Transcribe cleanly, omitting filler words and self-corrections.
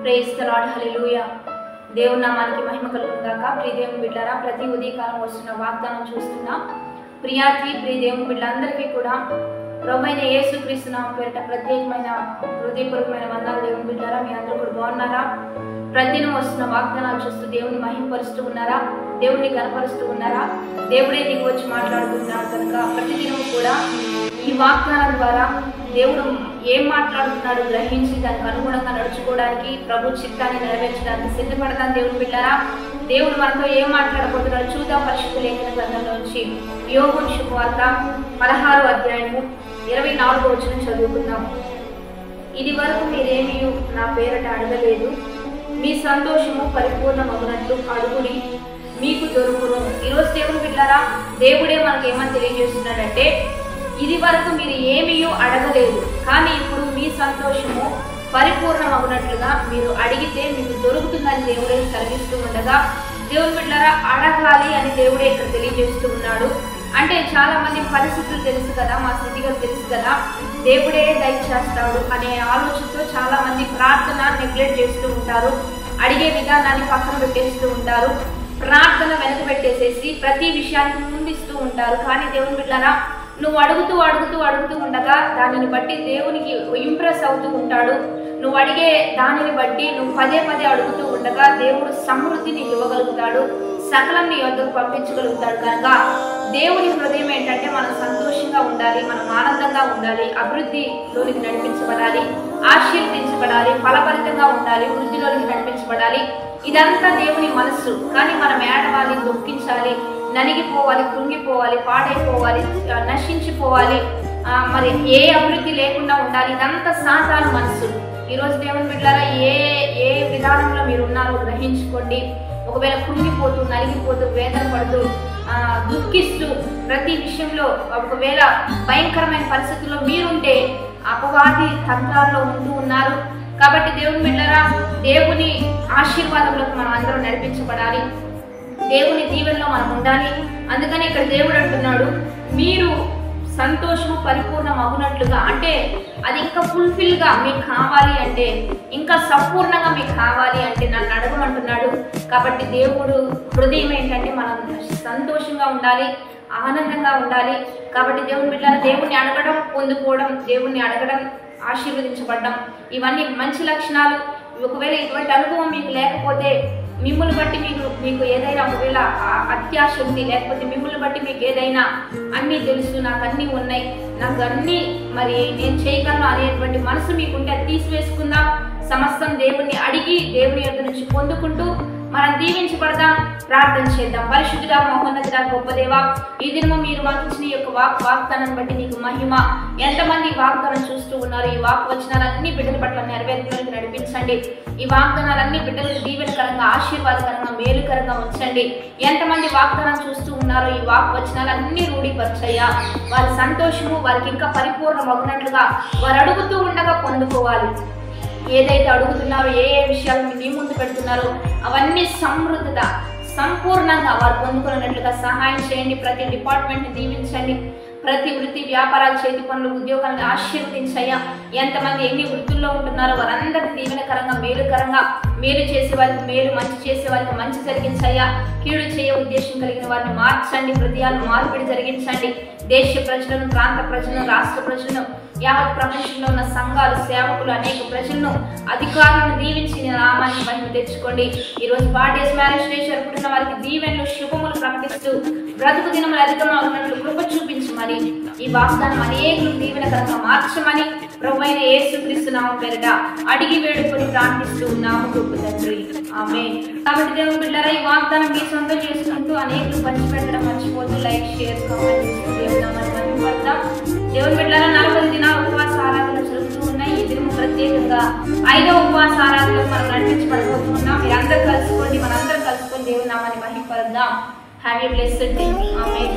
Praise the lord, హల్లెలూయా. దేవుని నామానికి మహిమ కలుగును గాక. ప్రియ దేవుని బిడ్డలారా, ప్రతి ఉదయకాలం వస్తున్న వాగ్దానం చూస్తున్నాం. ప్రియ దేవుని బిడ్డలందరికీ కూడా ప్రభువైన యేసుక్రీస్తు నామం పేరిట ప్రత్యేకమైన హృదయపూర్వకమైన వందనాలు. దేవుని బిడ్డలారా, మీ అందరూ కూడా బాగున్నారా? ప్రతిదినం వస్తున్న వాగ్దానాలు చూస్తూ దేవుని మహిమపరుస్తూ ఉన్నారా? దేవుడిని కనపరుస్తూ ఉన్నారా? దేవుడే నీకు వచ్చి మాట్లాడుతున్నాడు కనుక ప్రతిదినం కూడా ఈ వాగ్దానం ద్వారా దేవుడు ఏం మాట్లాడుతున్నాడు గ్రహించి దానికి అనుగుణంగా నడుచుకోవడానికి, ప్రభు చిత్తాన్ని నెరవేర్చడానికి సిద్ధపడతాను. దేవుని బిడ్డలారా, దేవుడు మనతో ఏం మాట్లాడబోతున్నాడు చూద్దాం. పరిశుద్ధ లేఖన గ్రంథంలోంచి యోబు శుభవార్త 16వ అధ్యాయము 24వ వచనం చదువుకుందాం. ఇది వరకు మీరేమీ నా పేరట అడగలేదు, మీ సంతోషము పరిపూర్ణమగునట్లు అడుగుడి, మీకు దొరుకును. ఈరోజు దేవుని బిడ్డలారా, దేవుడే మనకి ఏమని తెలియజేస్తున్నాడంటే, ఇది వరకు మీరు ఏమీ అడగలేదు, కానీ ఇప్పుడు మీ సంతోషము పరిపూర్ణమగునట్లుగా మీరు అడిగితే మీకు దొరుకుతుందని దేవుడే కలిగిస్తూ ఉండగా, దేవుని బిడ్డలారా, అడగాలి అని దేవుడే ఇక్కడ తెలియజేస్తూ ఉన్నాడు. అంటే చాలా మంది పరిస్థితులు తెలుసు కదా, మా స్థితిగా తెలుసు కదా, దేవుడే దయచేస్తాడు అనే ఆలోచనతో చాలా మంది ప్రార్థన నెగ్లెక్ట్ చేస్తూ ఉంటారు, అడిగే విధానాన్ని పక్కన పెట్టేస్తూ ఉంటారు, ప్రార్థన వెనక పెట్టేసేసి ప్రతి విషయానికి ముందిస్తూ ఉంటారు. కానీ దేవుని బిడ్డలారా, నువ్వు అడుగుతూ అడుగుతూ అడుగుతూ ఉండగా దానిని బట్టి దేవునికి ఇంప్రెస్ అవుతూ ఉంటాడు. నువ్వు అడిగే దానిని బట్టి నువ్వు పదే పదే అడుగుతూ ఉండగా దేవుడు సమృద్ధిని ఇవ్వగలుగుతాడు, సకలం నీ వద్దకు పంపించగలుగుతాడు. కనుక దేవుని హృదయం ఏంటంటే మనం సంతోషంగా ఉండాలి, మనం ఆనందంగా ఉండాలి, అభివృద్ధిలోనికి నడిపించబడాలి, ఆశీర్వదించబడాలి, ఫలభరితంగా ఉండాలి, వృద్ధిలోనికి నడిపించబడాలి. ఇదంతా దేవుని మనస్సు. కానీ మనం ఏడవాలి, దుఃఖించాలి, నలిగిపోవాలి, కృంగిపోవాలి, పాడైపోవాలి, నశించిపోవాలి, మరి ఏ అభివృద్ధి లేకుండా ఉండాలి. ఇదంతా సాతాను మనస్సు. ఈరోజు దేవుని బిడ్డలారా, ఏ విధానంలో మీరు ఉన్నారో గ్రహించుకోండి. ఒకవేళ కృంగిపోతూ, నలిగిపోతూ, వేదన పడుతూ, దుఃఖిస్తూ ప్రతి విషయంలో ఒకవేళ భయంకరమైన పరిస్థితుల్లో మీరుంటే అపవాది తంత్రాల్లో ఉంటూ ఉన్నారు. కాబట్టి దేవుని బిడ్డలారా, దేవుని ఆశీర్వాదంలోకి మనం అందరం నడిపించబడాలి, దేవుని దీవెనలో మనం ఉండాలి. అందుకని ఇక్కడ దేవుడు అంటున్నాడు, మీరు సంతోషము పరిపూర్ణం అగునట్లుగా, అంటే అది ఇంకా ఫుల్ఫిల్గా మీకు కావాలి అంటే, ఇంకా సంపూర్ణంగా మీకు కావాలి అంటే నన్ను అడగమంటున్నాడు. కాబట్టి దేవుడు హృదయం ఏంటంటే మనం సంతోషంగా ఉండాలి, ఆనందంగా ఉండాలి. కాబట్టి దేవుని బిడ్డలారా, దేవుణ్ణి అడగడం పొందుకోవడం, దేవుణ్ణి అడగడం ఆశీర్వదించబడ్డం, ఇవన్నీ మంచి లక్షణాలు. ఒకవేళ ఇటువంటి అనుభవం మీకు లేకపోతే, మిమ్మల్ని బట్టి మీకు ఏదైనా ఒకవేళ అత్యాశ ఉంది, లేకపోతే మిమ్మల్ని బట్టి మీకు ఏదైనా అన్నీ తెలుసు, నాకు అన్నీ ఉన్నాయి, నాకు అన్నీ మరి నేను చేయగలను అనేటువంటి మనసు మీకుంటే అది తీసివేసుకుందాం. సమస్తం దేవుణ్ణి అడిగి దేవుని యొద్ద నుంచి పొందుకుంటూ మనం దీవించబడదాం. ప్రార్థన చేద్దాం. పరిశుద్ధుడా, మహోన్నతుడా, గొప్ప దేవా, ఈ దినము మీరు మాకు ఇచ్చిన ఈ యొక్క వాగ్దానాన్ని బట్టి నీకు మహిమ. ఎంతమంది వాగ్దానం చూస్తూ ఉన్నారు, ఈ వచనాలన్నీ బిడ్డల పట్ల నెరవేర్పులకు నడిపించండి. ఈ వాగ్దానాలన్నీ బిడ్డలకు దీవెనకరంగా, ఆశీర్వాదకరంగా, మేలుకరంగా ఉంచండి. ఎంతమంది వాగ్దానం చూస్తూ ఉన్నారో ఈ వచనాలన్నీ రూఢీపరచయ్యా. వారి సంతోషము వారికి ఇంకా పరిపూర్ణమగునట్లుగా వారు అడుగుతూ ఉండగా పొందుకోవాలి. ఏదైతే అడుగుతున్నారో, ఏ విషయాలు మీ ముందు పెడుతున్నారో అవన్నీ సమృద్ధిగా, సంపూర్ణంగా వారు పొందుకున్నట్లుగా సహాయం చేయండి. ప్రతి డిపార్ట్మెంట్ని దీవించండి. ప్రతి వృత్తి, వ్యాపారాలు, చేతి పనులు, ఉద్యోగాలను ఆశీర్వదించయ్యా. ఎంతమంది ఎన్ని వృత్తుల్లో ఉంటున్నారో వారందరికీ దీవెనకరంగా, మేలుకరంగా, మేలు చేసే వారికి మేలు, మంచి చేసే వారికి మంచి జరిగించయ్యా. కీడు చేయ ఉద్దేశం కలిగిన వారిని మార్చండి, హృదయాలు మార్పిడి జరిగించండి. దేశ ప్రజలను, ప్రాంత ప్రజలను, రాష్ట్ర ప్రజలను, యావత్ ప్రపంచంలో ఉన్న సంఘాలు, సేవకులు, అనేక ప్రజలను, అధికారులను దీవించి నీ నామాన్ని మహిమ తెచ్చుకోండి. ఈరోజు బర్త్డేస్, మ్యారేజ్ డే జరుపుకుంటున్న వారికి దీవెనలు, శుభములు ప్రకటిస్తూ బ్రతుకు దినములు అధికంగా ఉన్నట్లు కృప చూపించమని, ఈ వాగ్దానం అనేకులు దీవెనకరంగా మార్చమని ప్రభువైన యేసుక్రీస్తు నామం పేరిట అడిగి వేడుకొని ప్రార్థిస్తూ ఉన్నాము గొప్ప తండ్రి, ఆమేన్. కాబట్టి దేవుని బిడ్డలారా, ఈ వాగ్దానం మీ సొంతం చేసుకుంటూ అనేకులు పంచిపెట్టడం మర్చిపోతూ లైక్, షేర్, కామెంట్ చేస్తూ దేవుని నామాన్ని మహిమపడతాం. దేవుని బిడ్డలారా, 40 దినాల ఉపవాస ఆరాధనలు జరుగుతూ ఉన్నాయి. ఈ దినము ప్రత్యేకంగా 5వ ఉపవాస ఆరాధనకు మనం నడిపించబడబోతున్నాం. మీరు అందరూ కలుసుకోండి, మనందరం కలుసుకొని దేవుని నామాన్ని మహిమపడదాం. Have a blessed day. Amen.